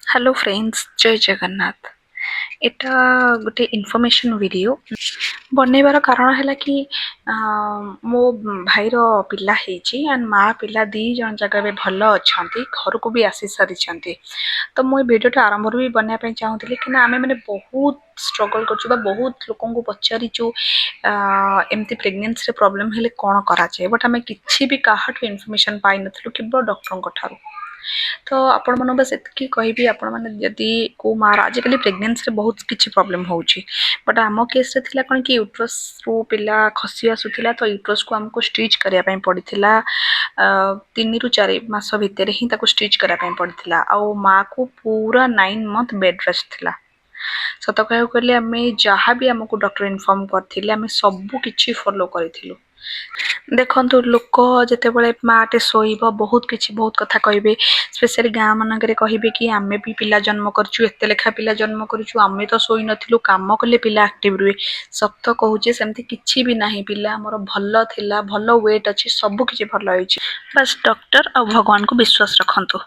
Hello friends, जय जगन्नाथ। एटा गोटे information video बनैबार कारण है कि मो भाईर पिला ହେଇଛି एंड माँ पिला दी जन जगह भल अच्छा घर को भी आसी सारी। तो मुझे भिडियो आरंभ भी बनवाई चाहूँगी कि आम मैंने बहुत स्ट्रगल कर बहुत लोक को पचारिचु एमती प्रेगनेंसी प्रॉब्लम हेले कौन कराए बट आम कि भी क्या इनफॉरमेशन पाई नथिलु केवल डॉक्टर ठारू। तो आपण मन बस एतकी कहबी आपण मैंने जदि को मार आजिकल प्रेगनेंसी बहुत किसी प्रॉब्लम होउची बट आम केस रे थिला कोन कि यूट्रस रो पिला खसी आसुथिला तो यूट्रस को हमको स्टिच करिया पई पड़िथिला 3 ରୁ 4 मास भितर ही ताको स्टिच करिया पई पड़िथिला आ माँ को पूरा 9 मंथ बेड रेस्ट थिला। सत कह कहले आम जहाँ भी आमको डॉक्टर इनफॉर्म करथिले आम सब किछि फॉलो करिथिलु। देखो लोक जिते बड़े माटे शोब बहुत किसी बहुत कथा कहे स्पेशली गाँ मानक कहे कि आम भी पिला जन्म करचु एत लेखा पिला जन्म करचु आम तो शोई नथिलु काम कले पिला एक्टिव रुए। सत कहूचे सेमती किछि भी नाही पिला हमर भल थिला भल वेट अछि सब किछि भल होइछि। बस डॉक्टर और भगवान को विश्वास रखंतु।